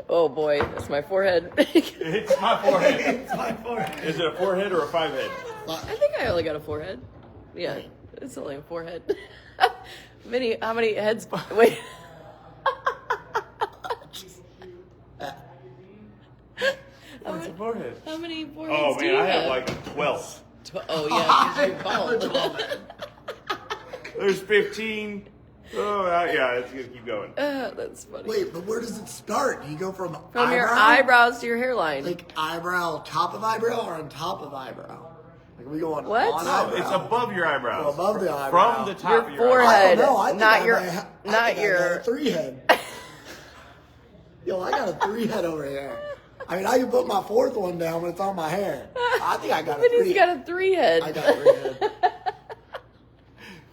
Oh boy, that's my forehead. It's my forehead. It's my forehead. Is it a forehead or a 5-head? I think I only got a forehead. Yeah, it's only a forehead. How many heads? Wait. What's a forehead? How many foreheads Oh do you man, I have? have like 12. Oh yeah, 'cause you're bald. There's 15. Oh yeah, it's gonna keep going. That's funny. Wait, but where does it start? You go from From your eyebrows to your hairline. like eyebrow, top of eyebrow, or on top of eyebrow? Like we go on What? on No, eyebrow. It's above your eyebrows. Oh, above the eyebrow. From the top Your of your forehead. I eyebrows. don't know. I think Not I your- might ha- I not think I your- got a 3-head. Yo, I got a 3-head over here. I mean, I can put my 4th one down when it's on my hair. I think I got a But 3. he's got a 3-head. I got a 3-head.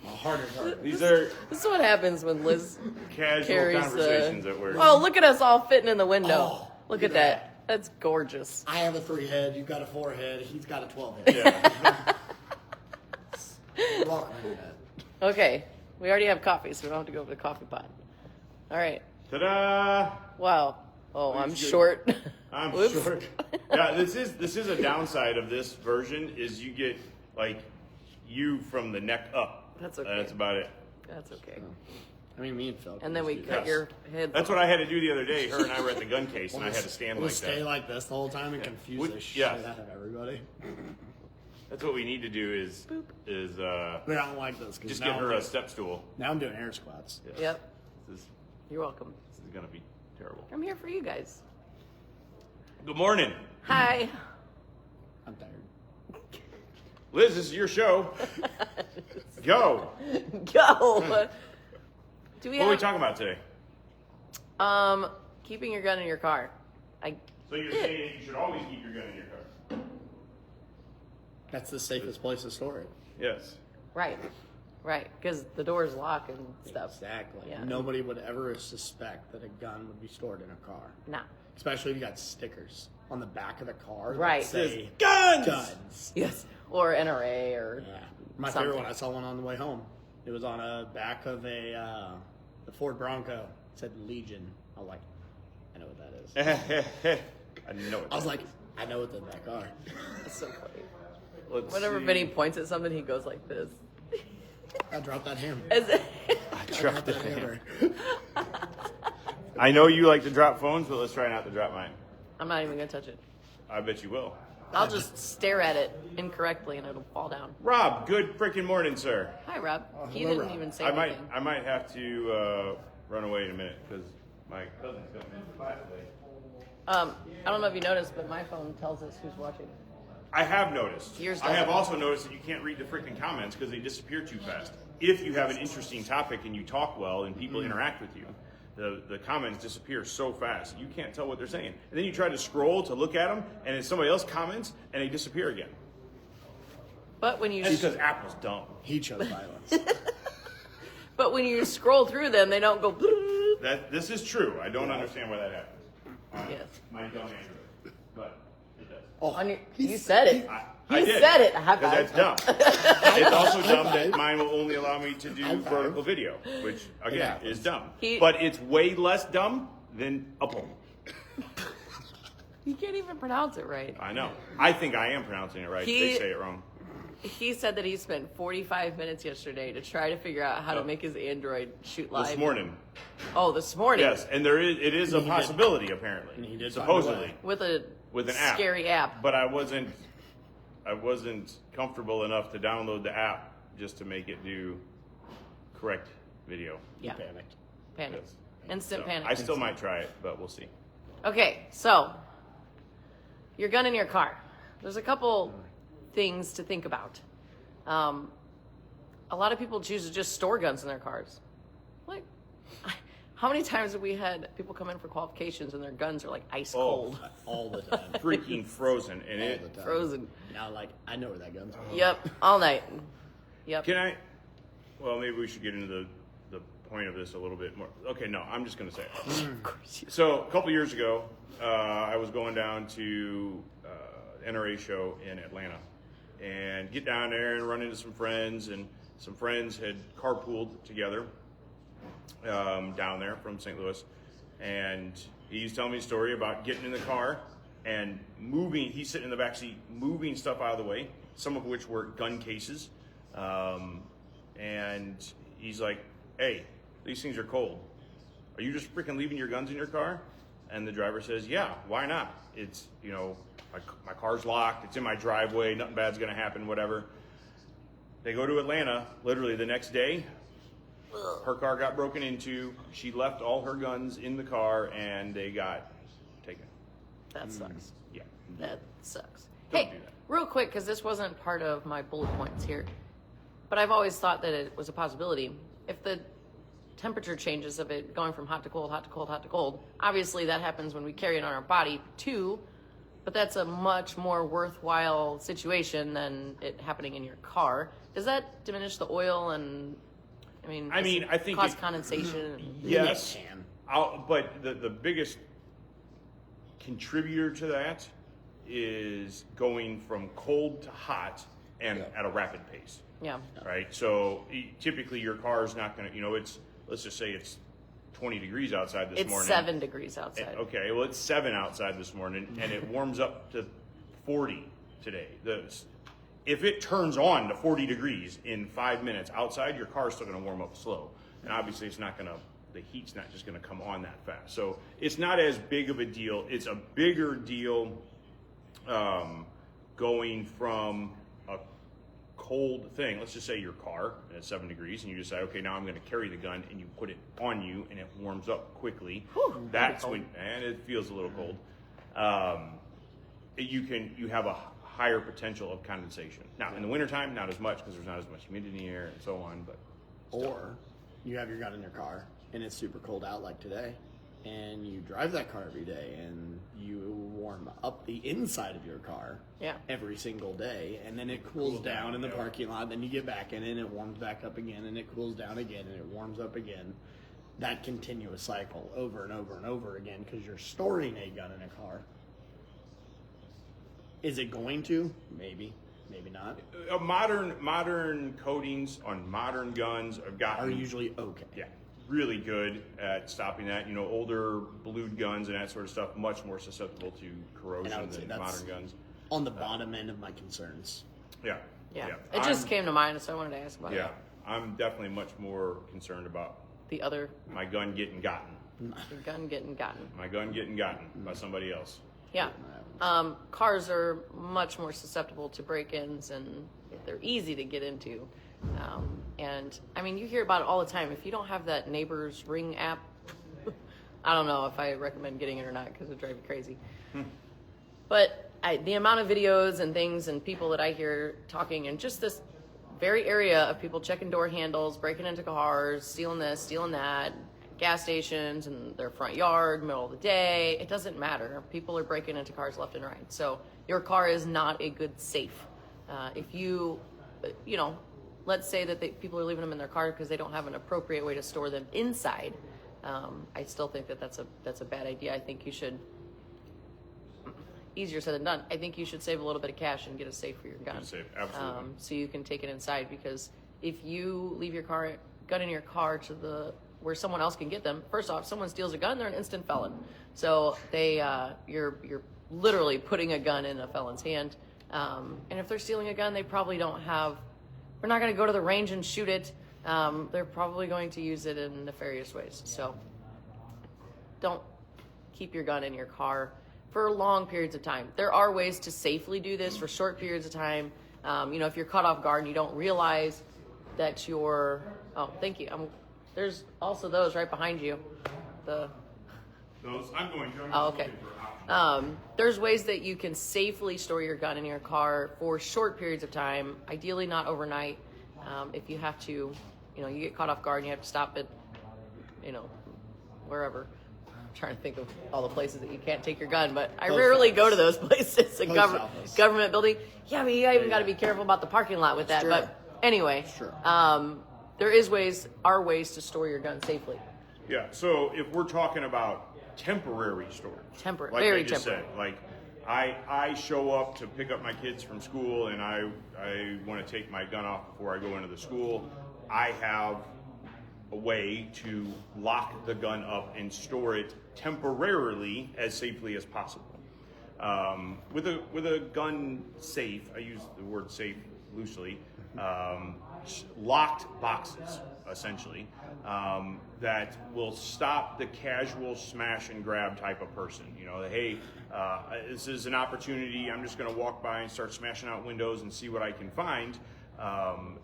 My heart is hurt. These are This is what happens when Liz casual carries conversations at work. Oh, look at us all fitting in the window. Oh, look at that. That's gorgeous. I have a 3-head. You've got a 4-head. He's got a 12-head. Yeah. Well, I knew that. Okay, we already have coffee, so we don't have to go over the coffee pot. All right. Ta-da! Wow. Oh, I'm Please, good. short. I'm Whoops. short. Yeah, this is a downside of this version is you get like you from the neck up. That's okay. That's about it. That's okay. I mean, me and Phil. And then we cut Yes. your head. That's what I had to do the other day. Her and I were at the gun case, and I had to stand We'll like stay that. like this the whole time and confuse Would- the shit yeah. out of everybody. That's what we need to do is But I don't like this. 'Cause just now get her I'm a step stool. Now I'm doing air squats. Yep. This You're welcome. is gonna be terrible. I'm here for you guys. Good morning, Hi. I'm tired. Liz. This is your show. Go. Go. Do we What are we have talking about today? keeping your gun in your car? So you're saying you should always keep your gun in your car? That's the safest place to store it. Yes. Right. Because the doors lock and stuff. Exactly. Yeah. Nobody would ever suspect that a gun would be stored in a car. Nah. Especially if you got stickers on the back of the car Right. that say Guns. guns. Yes. Or NRA or Yeah. My something. favorite one, I saw one on the way home. It was on a back of the Ford Bronco. It said Legion. I was like, I know what that is. I know it. I was like, I know what's in that car. That's so funny. Let's Whenever see. Vinny points at something, he goes like this. I dropped that hammer. As if- I dropped that hammer. I know you like to drop phones, but let's try not to drop mine. I'm not even gonna touch it. I bet you will. I'll just stare at it incorrectly and it'll fall down. Rob, good freaking morning, sir. Hi, Rob. He hello, didn't Rob. even say I anything. might have to run away in a minute because my cousin's coming in class today. I don't know if you noticed, but my phone tells us who's watching. I have noticed. Yours I have doesn't. also noticed that you can't read the freaking comments because they disappear too fast. If you have an interesting topic and you talk well and people interact with you, the comments disappear so fast you can't tell what they're saying. And then you try to scroll to look at them, and then somebody else comments and they disappear again. But when you That's because Apple's dumb. He chose violence. but when you scroll through them, they don't go. This is true. I don't understand why that happens. Yes. My dumb Android, but it does. Oh, On your, you said it. I You did. said it. High Because five. that's dumb. It's also dumb five. that mine will only allow me to do High five. vertical video, which again happens. is dumb. He- But it's way less dumb than Apple. You can't even pronounce it right. I know. I think I am pronouncing it right. They say it wrong. He said that he spent 45 minutes yesterday to try to figure out how to Oh. make his Android shoot live. This morning. Oh, this morning. Yes, and it is a possibility apparently. And he did find a supposedly way. With a with an app. scary app. But I wasn't comfortable enough to download the app just to make it do correct video. Yeah. Panicked. Panic. Yes. Instant So, panic. I still might try it, but we'll see. Okay, so your gun in your car. There's a couple things to think about. A lot of people choose to just store guns in their cars. Like, how many times have we had people come in for qualifications and their guns are like ice cold, All the time. Freaking frozen, and All it. the time. frozen? Now, like, I know where that gun's from. Yep, all night. Yep. Can I? Well, maybe we should get into the point of this a little bit more. Okay, no, I'm just going to say it. Of course you- So a couple years ago, I was going down to NRA show in Atlanta, and get down there and run into some friends, and some friends had carpooled together, down there from St. Louis, and he's telling me a story about getting in the car and moving. He's sitting in the back seat, moving stuff out of the way, some of which were gun cases, and he's like, "Hey, these things are cold. Are you just freaking leaving your guns in your car?" And the driver says, "Yeah, why not? It's, my car's locked. It's in my driveway. Nothing bad's going to happen, whatever." They go to Atlanta literally the next day. Her car got broken into. She left all her guns in the car, and they got taken. That sucks. Yeah. That sucks. Don't Hey, do that. real quick, because this wasn't part of my bullet points here, but I've always thought that it was a possibility. If the temperature changes of it going from hot to cold, hot to cold, hot to cold, obviously that happens when we carry it on our body too, but that's a much more worthwhile situation than it happening in your car. Does that diminish the oil and, I think cause condensation? Yes. It can. But the biggest contributor to that is going from cold to hot and at a rapid pace. Yeah. Right? So typically your car is not going to, let's just say it's 20 degrees outside this It's morning. 7 degrees outside. Okay, well, it's 7 outside this morning, and it warms up to 40 today. If it turns on to 40 degrees in 5 minutes outside, your car is still going to warm up slow. And obviously, the heat's not just going to come on that fast. So it's not as big of a deal. It's a bigger deal going from a cold thing. Let's just say your car at 7 degrees, and you decide, okay, now I'm going to carry the gun, and you put it on you, and it warms up quickly. Whew, That's when, and it feels a little cold. You have a higher potential of condensation. Now, in the wintertime, not as much because there's not as much humidity in the air and so on. But Or you have your gun in your car and it's super cold out like today, and you drive that car every day and you warm up the inside of your car every single day, and then it cools down in the parking lot, then you get back in it and it warms back up again, and it cools down again and it warms up again. That continuous cycle over and over and over again because you're storing a gun in a car. Is it going to? Maybe. Maybe not. modern coatings on modern guns have gotten Are usually okay. Yeah, really good at stopping that. Older blued guns and that sort of stuff much more susceptible to corrosion than modern guns. On the bottom end of my concerns. Yeah. It just came to mind, so I wanted to ask about it. Yeah, I'm definitely much more concerned about The other, my gun getting gotten. your gun getting gotten. My gun getting gotten by somebody else. Yeah. Cars are much more susceptible to break-ins, and they're easy to get into. And you hear about it all the time. If you don't have that Neighbors Ring app, I don't know if I recommend getting it or not because it would drive you crazy. But the amount of videos and things and people that I hear talking, and just this very area of people checking door handles, breaking into cars, stealing this, stealing that, gas stations in their front yard, middle of the day, it doesn't matter. People are breaking into cars left and right. So your car is not a good safe. If you let's say that people are leaving them in their car because they don't have an appropriate way to store them inside. I still think that that's a bad idea. I think you should, easier said than done, I think you should save a little bit of cash and get a safe for your gun. Safe, absolutely. So you can take it inside, because if you leave your gun in your car to where someone else can get them, first off, someone steals a gun, they're an instant felon. So you're literally putting a gun in a felon's hand. And if they're stealing a gun, they probably don't have, they're not going to go to the range and shoot it. They're probably going to use it in nefarious ways. So don't keep your gun in your car for long periods of time. There are ways to safely do this for short periods of time. If you're caught off guard and you don't realize that thank you. There's also those right behind you. Those I'm going to. Oh, okay. There's ways that you can safely store your gun in your car for short periods of time, ideally not overnight. If you have to, you get caught off guard and you have to stop at, wherever. I'm trying to think of all the places that you can't take your gun, but I rarely go to those places. Government building. Yeah, but you even got to be careful about the parking lot with that. Sure. But anyway, there are ways to store your gun safely. Yeah, so if we're talking about temporary storage, very I just temporary. said, like I show up to pick up my kids from school, and I want to take my gun off before I go into the school. I have a way to lock the gun up and store it temporarily as safely as possible. With a gun safe, I use the word safe loosely, locked boxes, essentially, that will stop the casual smash and grab type of person. You know, hey, this is an opportunity, I'm just gonna walk by and start smashing out windows and see what I can find.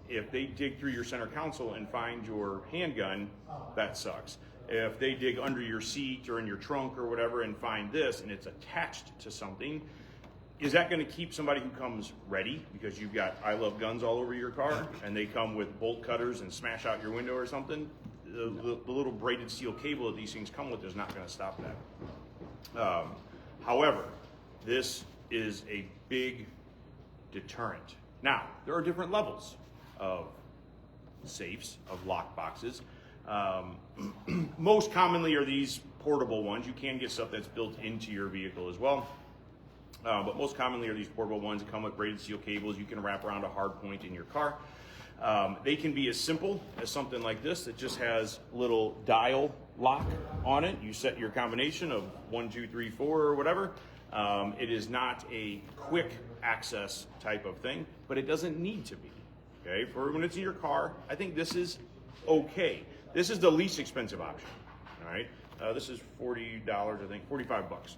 If they dig through your center console and find your handgun, that sucks. If they dig under your seat or in your trunk or whatever and find this and it's attached to something, is that going to keep somebody who comes ready because you've got I love guns all over your car and they come with bolt cutters and smash out your window or something? The little braided steel cable that these things come with is not going to stop that. However, this is a big deterrent. Now, there are different levels of safes, of lock boxes. Most commonly are these portable ones. You can get stuff that's built into your vehicle as well. But most commonly are these portable ones that come with braided steel cables. You can wrap around a hard point in your car. They can be as simple as something like this that just has a little dial lock on it. You set your combination of 1, 2, 3, 4 or whatever. It is not a quick access type of thing, but it doesn't need to be. Okay, for when it's in your car, I think this is okay. This is the least expensive option. All right, this is $40, I think, $45.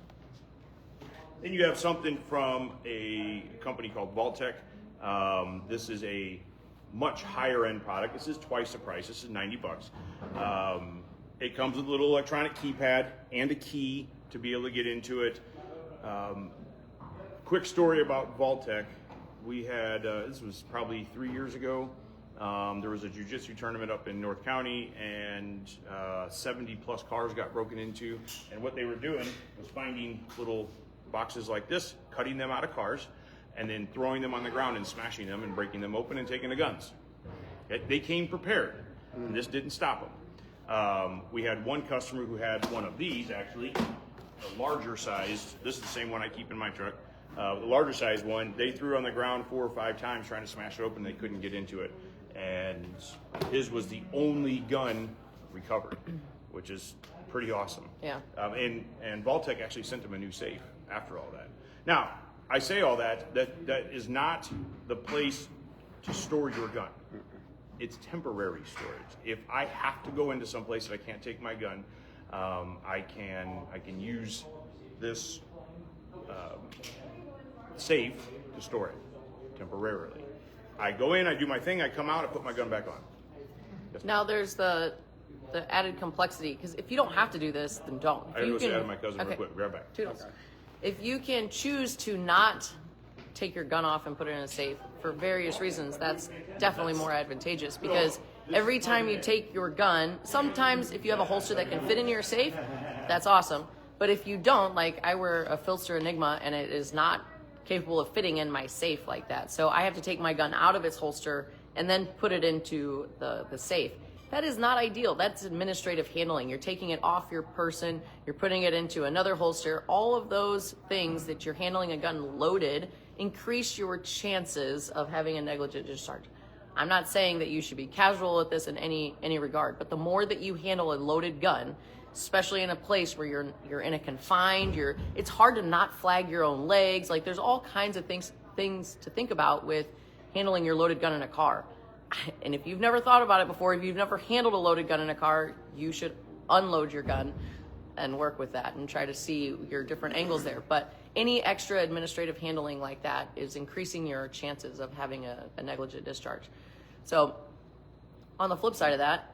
Then you have something from a company called Vault-Tec. This is a much higher end product. This is twice the price. This is $90. It comes with a little electronic keypad and a key to be able to get into it. Quick story about Vault-Tec. We had, this was probably 3 years ago. There was a jiu-jitsu tournament up in North County and 70 plus cars got broken into. And what they were doing was finding little boxes like this, cutting them out of cars, and then throwing them on the ground and smashing them and breaking them open and taking the guns. They came prepared, and this didn't stop them. We had one customer who had one of these, actually, a larger sized, this is the same one I keep in my truck, the larger sized one. They threw on the ground 4 or 5 times trying to smash it open, they couldn't get into it. And his was the only gun recovered, which is pretty awesome. Yeah. And Vault-Tec actually sent him a new safe after all that. Now, I say all that is not the place to store your gun. It's temporary storage. If I have to go into some place that I can't take my gun, I can use this safe to store it temporarily. I go in, I do my thing, I come out, I put my gun back on. Yes, now there's the added complexity, because if you don't have to do this, then don't. I gotta go say hi to my cousin real quick. Grab back. Toodles. Okay. If you can choose to not take your gun off and put it in a safe for various reasons, that's definitely more advantageous, because every time you take your gun, sometimes if you have a holster that can fit in your safe, that's awesome. But if you don't, like I wear a Filster Enigma and it is not capable of fitting in my safe like that. So I have to take my gun out of its holster and then put it into the safe. That is not ideal. That's administrative handling. You're taking it off your person, you're putting it into another holster. All of those things that you're handling a gun loaded increase your chances of having a negligent discharge. I'm not saying that you should be casual at this in any regard, but the more that you handle a loaded gun, especially in a place where you're in a confined, it's hard to not flag your own legs. Like there's all kinds of things to think about with handling your loaded gun in a car. And if you've never thought about it before, if you've never handled a loaded gun in a car, you should unload your gun and work with that and try to see your different angles there. But any extra administrative handling like that is increasing your chances of having a negligent discharge. So on the flip side of that,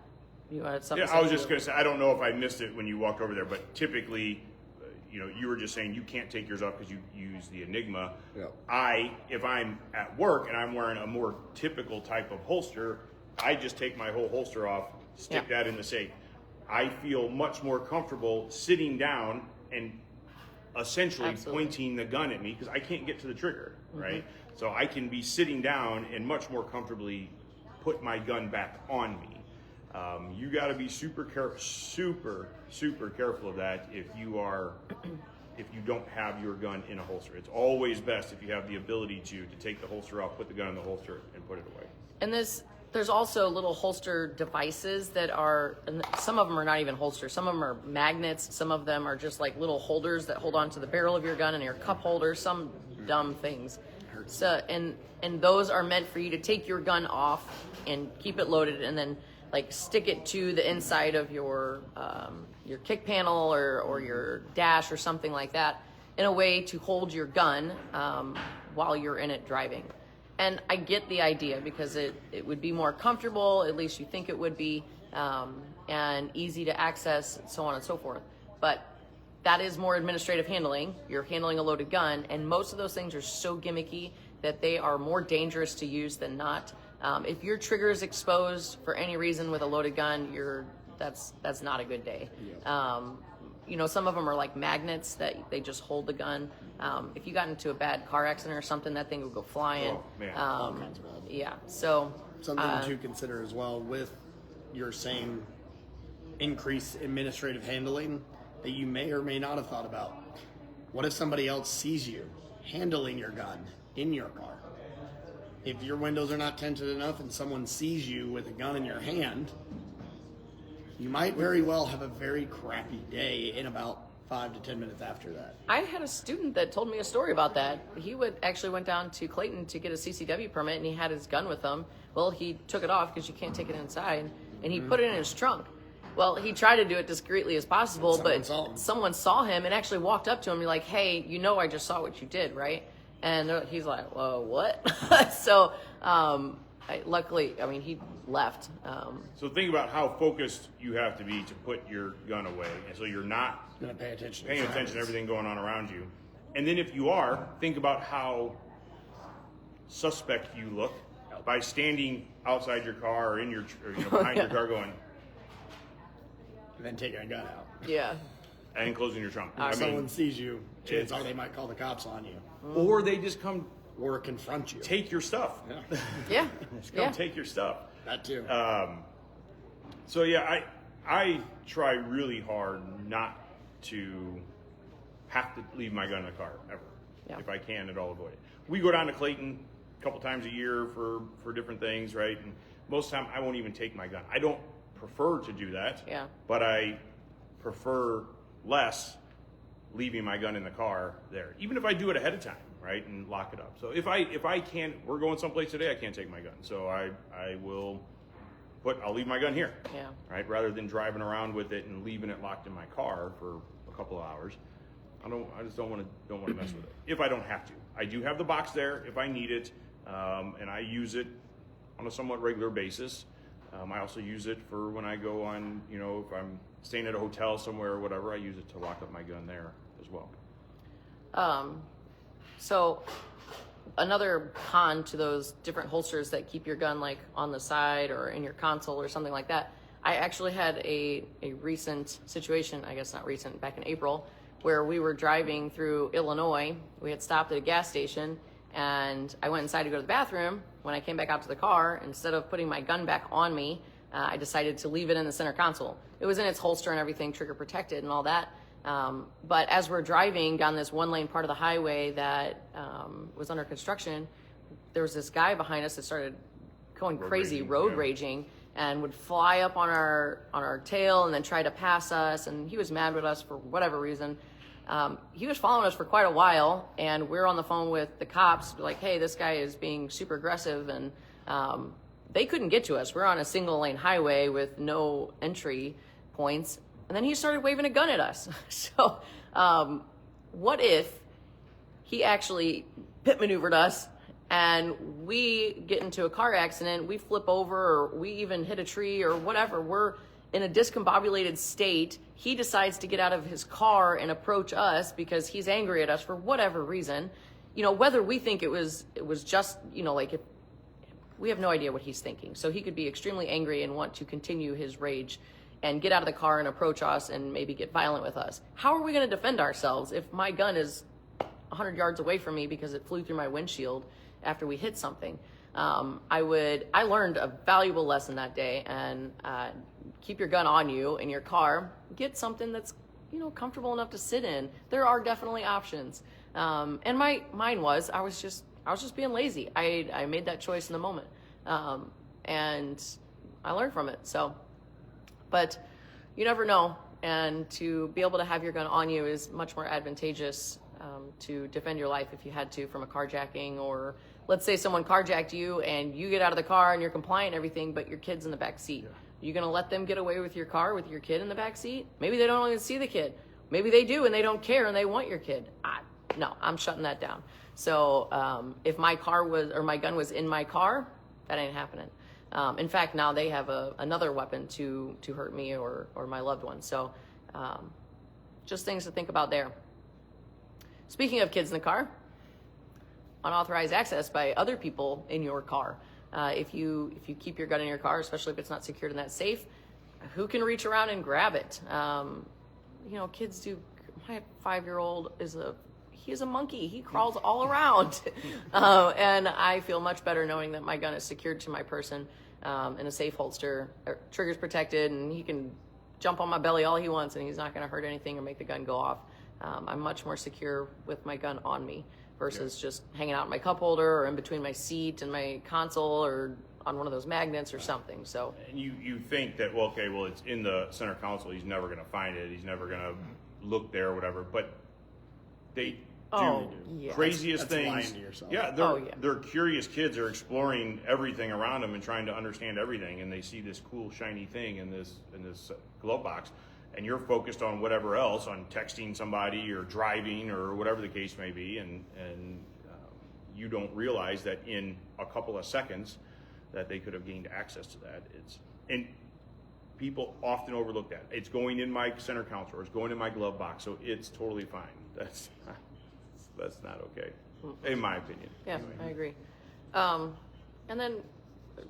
you had something. Yeah, I was just going to say, I don't know if I missed it when you walked over there, but typically, you were just saying you can't take yours off because you use the Enigma. Yeah. If I'm at work and I'm wearing a more typical type of holster, I just take my whole holster off, stick that in the safe. I feel much more comfortable sitting down and essentially pointing the gun at me because I can't get to the trigger, right? So I can be sitting down and much more comfortably put my gun back on me. You got to be super careful of that if you don't have your gun in a holster. It's always best if you have the ability to take the holster off, put the gun in the holster, and put it away. And this There's also little holster devices that are, and some of them are not even holsters. Some of them are magnets. Some of them are just like little holders that hold onto the barrel of your gun and your cup holders. Some dumb things. So and those are meant for you to take your gun off and keep it loaded, and then like stick it to the inside of your kick panel or your dash or something like that, in a way to hold your gun while you're in it driving. And I get the idea, because it would be more comfortable, at least you think it would be, and easy to access, so on and so forth. But that is more administrative handling. You're handling a loaded gun, and most of those things are so gimmicky that they are more dangerous to use than not. If your trigger is exposed for any reason with a loaded gun, that's not a good day. Some of them are like magnets that they just hold the gun. If you got into a bad car accident or something, that thing would go flying. Oh, man. All kinds of bad. Yeah. So something to consider as well with your same increased administrative handling that you may or may not have thought about. What if somebody else sees you handling your gun in your car? If your windows are not tinted enough and someone sees you with a gun in your hand, you might very well have a very crappy day in about 5 to 10 minutes after that. I had a student that told me a story about that. He actually went down to Clayton to get a CCW permit, and he had his gun with him. Well, he took it off because you can't take it inside, and he put it in his trunk. Well, he tried to do it discreetly as possible, but someone saw him and actually walked up to him and be like, "Hey, I just saw what you did, right?" And he's like, "Well, what?" So, luckily, he left. So think about how focused you have to be to put your gun away, and so you're not Gonna pay attention to everything going on around you. And then if you are, think about how suspect you look by standing outside your car or in your behind your car going, and then taking a gun out. Yeah. And closing your trunk. If someone sees you, chances are they might call the cops on you. Or they just come Or confront you. take your stuff. Yeah. Just come take your stuff. That too. So yeah, I try really hard not to have to leave my gun in the car ever. Yeah. If I can at all, avoid it. We go down to Clayton a couple times a year for different things, right? And most of the time I won't even take my gun. I don't prefer to do that. Yeah. But I prefer less leaving my gun in the car there, even if I do it ahead of time, right, and lock it up. So if I can't, we're going someplace today, I can't take my gun, so I'll leave my gun here, Yeah. right, rather than driving around with it and leaving it locked in my car for a couple of hours. I just don't want to mess with it if I don't have to. I do have the box there if I need it, and I use it on a somewhat regular basis. I also use it for when I go on, if I'm staying at a hotel somewhere or whatever, I use it to lock up my gun there as well. So another con to those different holsters that keep your gun like on the side or in your console or something like that, I actually had a recent situation, I guess not recent, back in April, where we were driving through Illinois. We had stopped at a gas station, and I went inside to go to the bathroom. When I came back out to the car, instead of putting my gun back on me, I decided to leave it in the center console. It was in its holster and everything, trigger protected and all that. But as we're driving down this one-lane part of the highway that was under construction, there was this guy behind us that started going crazy, road raging, and would fly up on our tail and then try to pass us. And he was mad with us for whatever reason. He was following us for quite a while, and we're on the phone with the cops, like, "Hey, this guy is being super aggressive," and they couldn't get to us. We're on a single-lane highway with no entry points. And then he started waving a gun at us. So what if he actually pit maneuvered us and we get into a car accident, we flip over, or we even hit a tree or whatever. We're in a discombobulated state. He decides to get out of his car and approach us because he's angry at us for whatever reason. Whether we think it was just, we have no idea what he's thinking. So he could be extremely angry and want to continue his rage and get out of the car and approach us and maybe get violent with us. How are we going to defend ourselves if my gun is 100 yards away from me because it flew through my windshield after we hit something? I learned a valuable lesson that day, and keep your gun on you in your car. Get something that's comfortable enough to sit in. There are definitely options. And mine was I was just being lazy. I made that choice in the moment. and I learned from it. So, but you never know. And to be able to have your gun on you is much more advantageous to defend your life if you had to from a carjacking, or let's say someone carjacked you and you get out of the car and you're compliant and everything, but your kid's in the back seat. You going to let them get away with your car with your kid in the back seat? Maybe they don't even see the kid. Maybe they do and they don't care and they want your kid. No, I'm shutting that down. So if my gun was in my car, that ain't happening. In fact, now they have another weapon to hurt me or my loved one. So just things to think about there. Speaking of kids in the car, unauthorized access by other people in your car. If you keep your gun in your car, especially if it's not secured in that safe, who can reach around and grab it? Kids do. My 5-year-old he's a monkey. He crawls all around. And I feel much better knowing that my gun is secured to my person in a safe holster, trigger's protected, and he can jump on my belly all he wants and he's not going to hurt anything or make the gun go off. I'm much more secure with my gun on me versus just hanging out in my cup holder or in between my seat and my console or on one of those magnets or something. So, and you think that, well, it's in the center console. He's never going to find it. He's never going to look there or whatever. But they do craziest that's things. lying to yourself. Yeah, they're curious kids. Are exploring everything around them and trying to understand everything. And they see this cool shiny thing in this glove box, and you're focused on whatever else, on texting somebody or driving or whatever the case may be, and you don't realize that in a couple of seconds that they could have gained access to that. And people often overlook that. It's going in my center console, or it's going in my glove box, so it's totally fine. That's not okay, in my opinion. Yeah, anyway. I agree. And then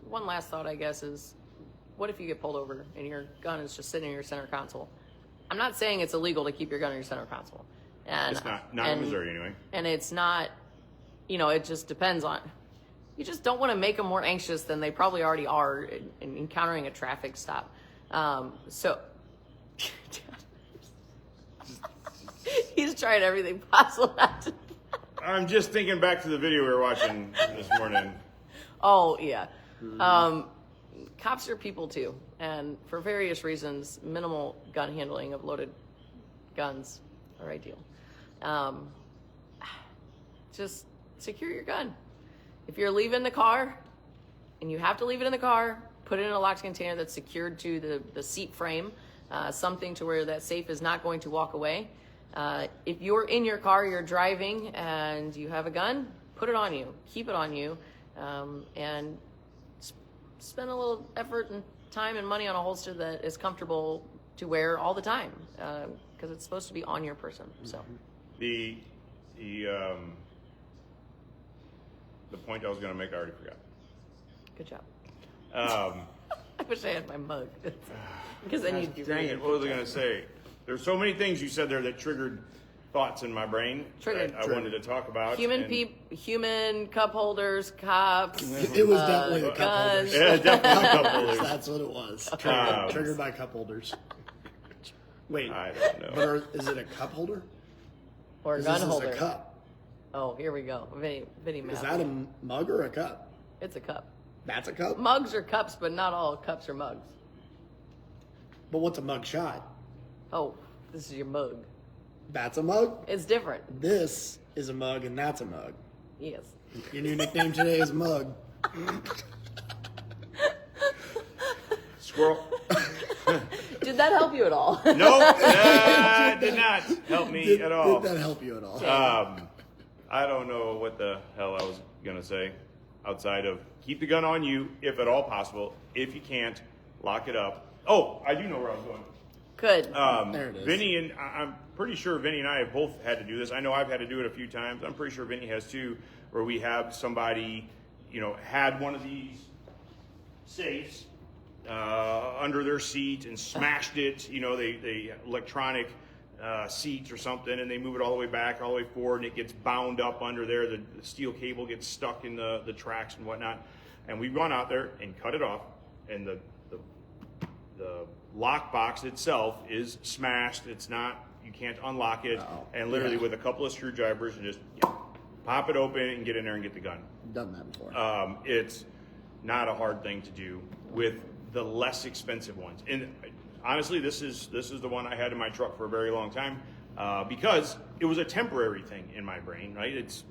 one last thought, I guess, is what if you get pulled over and your gun is just sitting in your center console? I'm not saying it's illegal to keep your gun in your center console. And It's not in Missouri anyway. And it's not, it just depends on, you just don't want to make them more anxious than they probably already are in encountering a traffic stop. So he's trying everything possible not to. I'm just thinking back to the video we were watching this morning. Oh, yeah. Cops are people too, and for various reasons, minimal gun handling of loaded guns are ideal. Just secure your gun. If you're leaving the car, and you have to leave it in the car, put it in a locked container that's secured to the seat frame, something to where that safe is not going to walk away. If you're in your car, you're driving, and you have a gun, put it on you. Keep it on you, and spend a little effort and time and money on a holster that is comfortable to wear all the time, because it's supposed to be on your person. So The point I was going to make, I already forgot. good job. I wish I had my mug, because then you'd Dang it, what was I going to say? There's so many things you said there that triggered thoughts in my brain that I wanted to talk about. Human cup holders, cops. It was definitely the cup guns. holders. Yeah, definitely cup holders. That's what it was. Triggered by cup holders. Wait, I don't know. but is it a cup holder? Or a 'Cause gun this holder. is a cup. Oh, here we go. Vinny Is that a mug or a cup? It's a cup. That's a cup? Mugs are cups, but not all cups are mugs. But what's a mug shot? Oh, this is your mug. That's a mug? It's different. This is a mug and that's a mug. Yes. Your new nickname today is Mug. Squirrel. Did that help you at all? Nope, that did not help me at all. Did that help you at all? I don't know what the hell I was going to say outside of keep the gun on you if at all possible. If you can't, lock it up. Oh, I do know where I was going. Good. There it is. Vinny and I'm pretty sure Vinny and I have both had to do this. I know I've had to do it a few times. I'm pretty sure Vinny has too, where we have somebody, had one of these safes under their seat and smashed it. They electronic seats or something, and they move it all the way back, all the way forward, and it gets bound up under there. The steel cable gets stuck in the tracks and whatnot. And we've gone out there and cut it off, and the lock box itself is smashed. It's not, you can't unlock it. And literally with a couple of screwdrivers, you just pop it open and get in there and get the gun. Done that before. not a hard thing to do with the less expensive ones. And honestly, this is the one I had in my truck for a very long time because it was a temporary thing in my brain, right?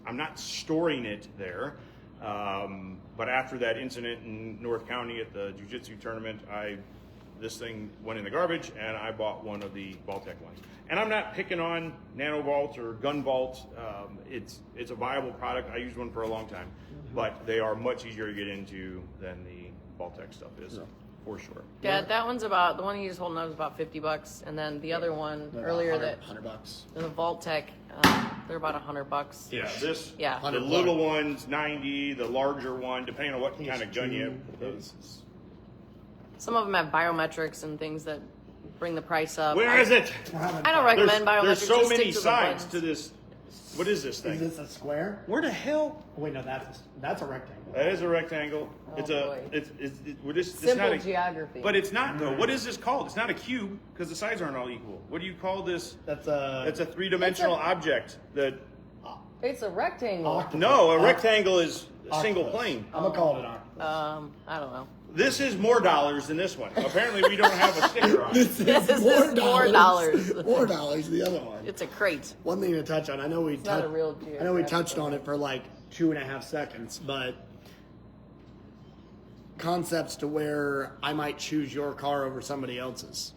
I'm not storing it there. But after that incident in North County at the jiu-jitsu tournament, this thing went in the garbage, and I bought one of the Vault-Tec ones. And I'm not picking on Nano Vault or Gun Vault. It's a viable product. I used one for a long time, but they are much easier to get into than the Vault-Tec stuff is, for sure. Yeah, that one's about, the one you just holding up is about $50, and then the other one earlier $100. The Vault-Tec, they're about $100. Yeah, the 100 little one's 90, the larger one, depending on what kind of gun you have. Some of them have biometrics and things that bring the price up. Where is it? I don't recommend biometrics. There's so just many stick to the sides buttons. to this. What is this thing? Is this a square? Where the hell? Oh, wait, no, that's a rectangle. That is a rectangle. Oh, it's boy. it's Simple not a, geography. But it's not though. What is this called? It's not a cube because the sides aren't all equal. What do you call this? That's a three-dimensional object. That It's a rectangle. no, a rectangle is a single octopus. plane. I'm gonna call it an octopus. I don't know. This is more dollars than this one. Apparently, we don't have a sticker on it. This This is more dollars. More dollars. The other one. It's a crate. One thing to touch on. I know we not a real I know we touched on it for like 2.5 seconds, but concepts to where I might choose your car over somebody else's.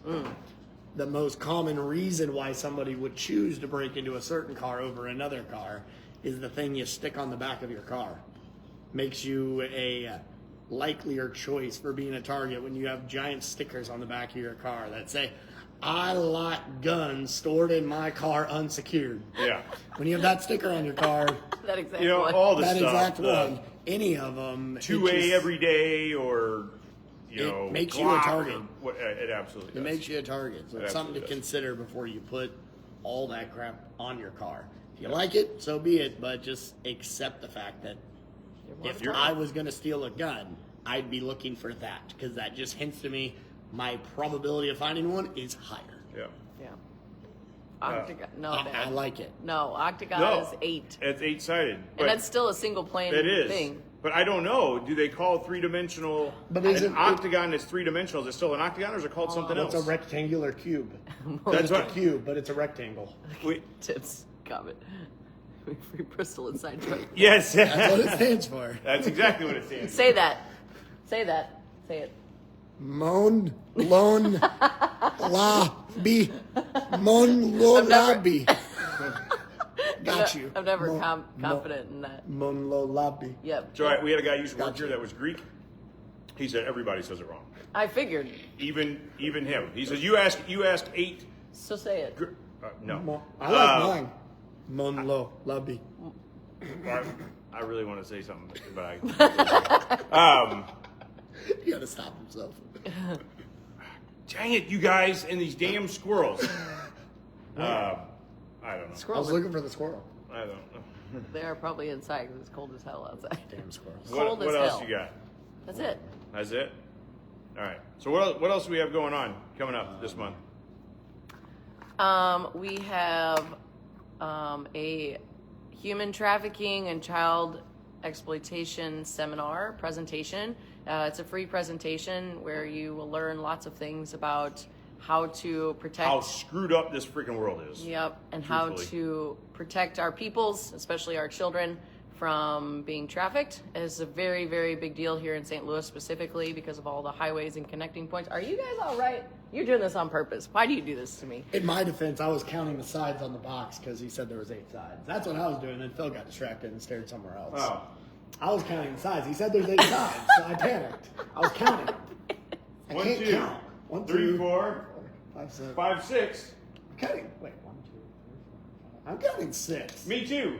The most common reason why somebody would choose to break into a certain car over another car is the thing you stick on the back of your car. Makes you a likelier choice for being a target when you have giant stickers on the back of your car that say, "I like guns stored in my car unsecured." Yeah. When you have that sticker on your car, That exact You know, one. all the that stuff. exact the one, any of them, 2A every day, or It know, makes you a Glock target. or What, it absolutely does. It makes you a target. So It it's something to absolutely does. consider before you put all that crap on your car. If you like it, so be it, but just accept the fact that if I was going to steal a gun, I'd be looking for that, because that just hints to me my probability of finding one is higher. Yeah. Yeah. Octagon. No, I Dad. like it. No, octagon No, is 8. It's 8-sided. And that's still a single plane it is. thing. But I don't know. Do they call three-dimensional? But an isn't it- octagon is three-dimensional? Is it still an octagon, or is it called something It's else? a rectangular cube. That's It's a what. cube, but it's a rectangle. Wait, Tips. Comment. Free Bristol inside joke. yes, That's what it stands for. that's exactly what it stands. Say that. Say that. Say it. Mon, lon, la, bi. Mon, lo, la, bi. Got you. I'm never Mon- confident in that. Mon, lo, la, bi. Yep. So we had a guy who used to work Gotcha. here that was Greek. He said everybody says it wrong, I figured. even him. He says you asked 8. So say it. No, Mon- I like mine. Mon, lo, la, bi. I really want to say something, but I. You gotta stop himself. Dang it, you guys and these damn squirrels. I don't know. I was Squirrels. looking for the squirrel. I don't know. They are probably inside because it's cold as hell outside. Damn squirrels. Cold What as else hell. you got? That's it. That's it? All right. So what else do we have going on coming up this month? We have a human trafficking and child exploitation seminar presentation. It's a free presentation where you will learn lots of things about how to protect. How screwed up this freaking world is. Yep, and how Truthfully. to protect our peoples, especially our children, from being trafficked. It's a very, very big deal here in St. Louis specifically because of all the highways and connecting points. Are you guys all right? You're doing this on purpose. Why do you do this to me? In my defense, I was counting the sides on the box because he said there was 8 sides. That's what I was doing, and Phil got distracted and stared somewhere else. Oh. I was counting the sides. He said there's 8 sides, so I panicked. I was counting. I 1, can't 2, count. 1, 3, 2, 4, 5, 6. 5, 6. I'm counting. Wait, 1, 2, 3, 4, 5. I'm counting 6. Me too.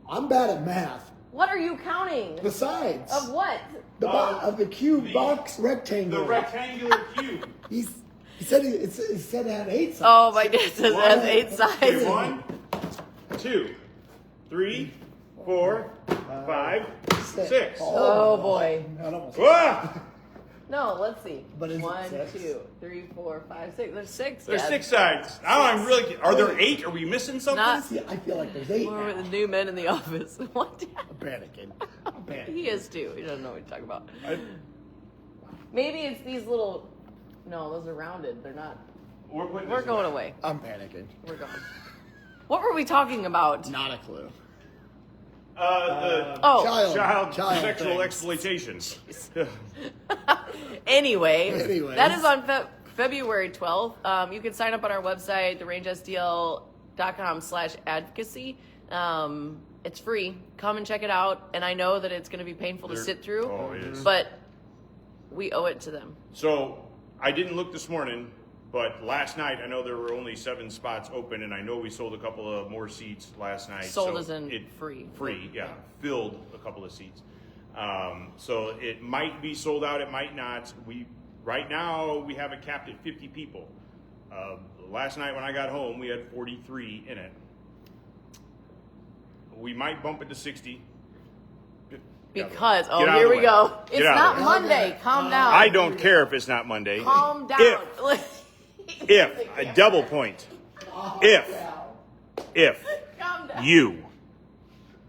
I'm bad at math. What are you counting? The sides Of what? of the cube the- box rectangle. The rectangular cube. He said it said it had 8 sides. Oh, my dad says it has 8 Okay, sides. 1, 2, 3, 4, 5, 6. Oh, boy. That almost- Ah! No, let's see. But is it 1, 6? 2, 3, 4, 5, 6. There's 6. There's Dad. 6 sides. Now I'm really. Are there 8? Are we missing something? Not- See, I feel like there's 8 We're now. the new men in the office. What? I'm panicking. I'm panicking. He is too. He doesn't know what you're talking about. Maybe it's these little. No, those are rounded. They're not. We're going away. I'm panicking. We're going. What were we talking about? Not a clue. Child sexual things. exploitation. Anyway, that is on February 12th. You can sign up on our website, therangesdl.com/advocacy. It's free. Come and check it out. And I know that it's going to be painful to sit through. Oh, it is. But we owe it to them. So I didn't look this morning, but last night I know there were only 7 spots open, and I know we sold a couple of more seats last night. Sold as in free. Free, yeah. Filled a couple of seats. So it might be sold out, it might not. Right now we have it capped at 50 people. Last night when I got home, we had 43 in it. We might bump it to 60. Because, Get out here of the we way. go. Get It's out of not the way. Monday. Calm down. I don't care if it's not Monday. Calm down. If a double point, if Calm down. you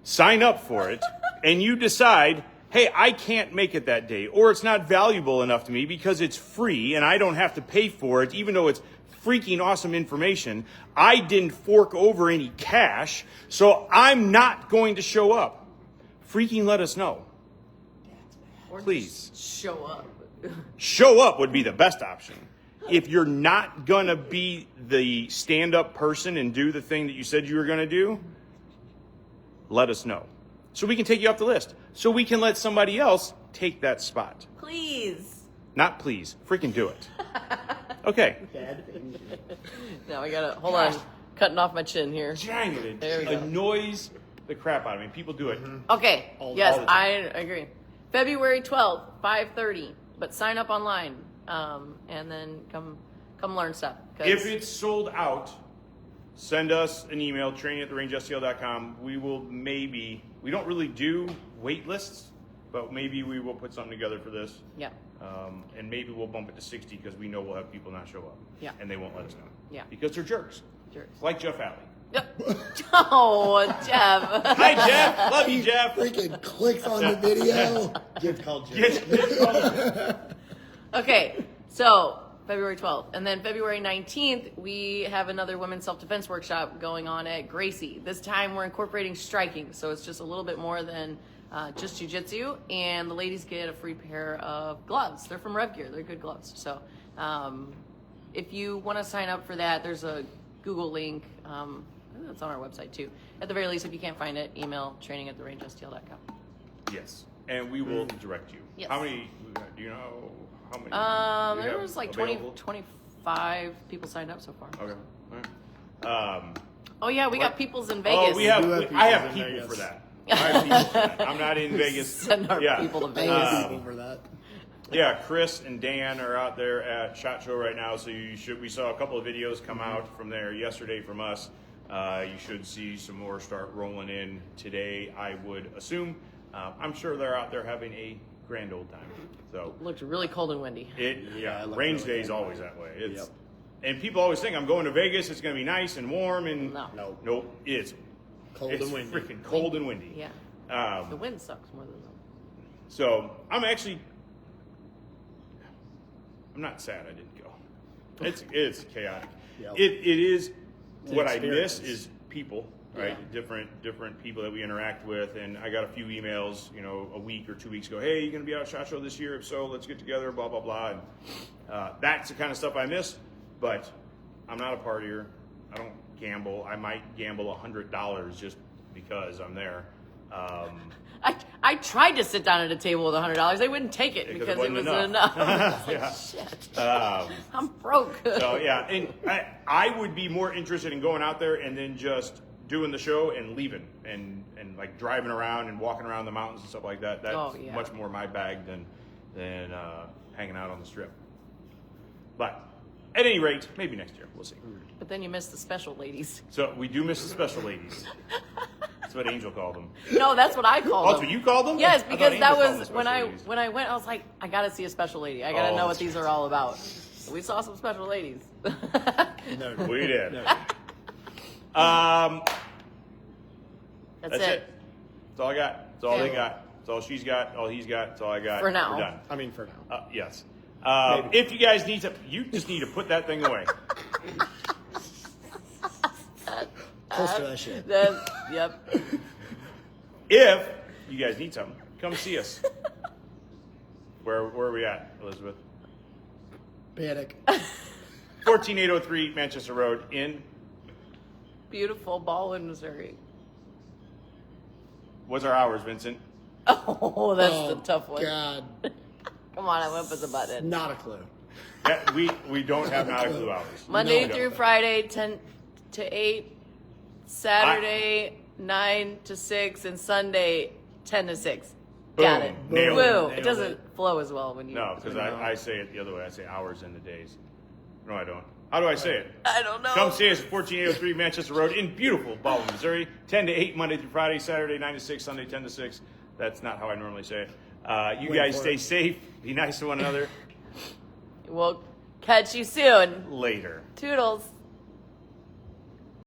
sign up for it and you decide, hey, I can't make it that day, or it's not valuable enough to me because it's free and I don't have to pay for it, even though it's freaking awesome information, I didn't fork over any cash, so I'm not going to show up. Freaking let us know. Or Please. just show up. Show up would be the best option. If you're not going to be the stand-up person and do the thing that you said you were going to do, let us know. So we can take you off the list. So we can let somebody else take that spot. Please. Not please. Freaking do it. Okay. Now I gotta, hold on. Cutting off my chin here. Dang it. There we It go. annoys the crap out of me. People do it. Okay. all Yes, the time. I agree. February 12th, 5:30. But sign up online, and then come learn stuff. 'Cause If it's sold out, send us an email, training@therangesdl.com. We will we don't really do wait lists, but maybe we will put something together for this. Yeah. And maybe we'll bump it to 60 because we know we'll have people not show up. Yeah. And they won't let us know. Yeah. Because they're jerks. Jerks. Like Jeff Alley. Yep. Oh, Jeff. Hi, Jeff. Love you, Jeff. Freaking clicks on the video. Gift called Jeff. Okay, so February 12th. And then February 19th, we have another women's self-defense workshop going on at Gracie. This time we're incorporating striking, so it's just a little bit more than just jiu-jitsu. And the ladies get a free pair of gloves. They're from Rev Gear. They're good gloves. So if you want to sign up for that, there's a Google link. It's on our website too. At the very least, if you can't find it, email training@therangesdl.com. Yes. And we will direct you. Yes. How many, do you know how many? you There have was like available? 25 people signed up so far. Okay. All right. Oh yeah, we What? got people's in Vegas. Oh, we have. do have I have people in people Vegas. for that. I have people for that. I'm not in Vegas. Send our people to Thank Vegas. you people for that. Yeah, Chris and Dan are out there at SHOT Show right now, so we saw a couple of videos come out from there yesterday from us. You should see some more start rolling in today, I would assume. I'm sure they're out there having a grand old time. So Looked really cold and windy. it looked range really day's cold. always that way. It's Yep. and people always think I'm going to Vegas, it's gonna be nice and warm and No. nope, it's Cold it's and windy. freaking cold and windy. Yeah. The wind sucks more than them. So I'm not sad I didn't go. It's chaotic. Yep. It is It's an what I miss experience. is people, right? Yeah. Different people that we interact with, and I got a few emails, a week or 2 weeks ago. Hey, you gonna be out at SHOT Show this year? If so, let's get together. Blah blah blah. And that's the kind of stuff I miss. But I'm not a partier. I don't gamble. I might gamble $100 just because I'm there. I tried to sit down at a table with $100. They wouldn't take it because it wasn't wasn't enough. enough. Yeah. Shit. Um, I'm broke. So yeah, and I would be more interested in going out there and then just doing the show and leaving and like driving around and walking around the mountains and stuff like that. That's much more my bag than hanging out on the strip. But at any rate, maybe next year we'll see. But then you missed the special ladies. So we do miss the special ladies. That's what Angel called them. No, that's what I called Oh, them. that's what you called them? Yes, I thought because Angel that called them was special ladies. when I went. I was like, I gotta see a special lady. I gotta Oh, know what that's these are all about. So we saw some special ladies. No, We did. no. That's That's it. That's all I got. That's all they got. That's all she's got. All he's got. That's all I got. For now. We're done. I mean, for now. Yes. If you guys need to, you just need to put that thing away. Close to that shit. Yep. If you guys need something, come see us. Where are we at, Elizabeth? Panic. 14803 Manchester Road in. Beautiful Baldwin, Missouri. What's our hours, Vincent? Oh, that's the tough one. God. Come on, I went with the button. Not a clue. Yeah, we don't have not a clue hours. Monday No, through Friday, 10 to 8. Saturday, 9 to 6. And Sunday, 10 to 6. Got Boom. it. Nailed Woo. it. It doesn't flow as well when you... No, because I say it the other way. I say hours in the days. No, I don't. How do I say it? I don't know. Come see us at 14803 Manchester Road in beautiful Baldwin, Missouri. 10 to 8 Monday through Friday, Saturday 9 to 6, Sunday 10 to 6. That's not how I normally say it. You guys stay safe. Be nice to one another. We'll catch you soon. Later. Toodles.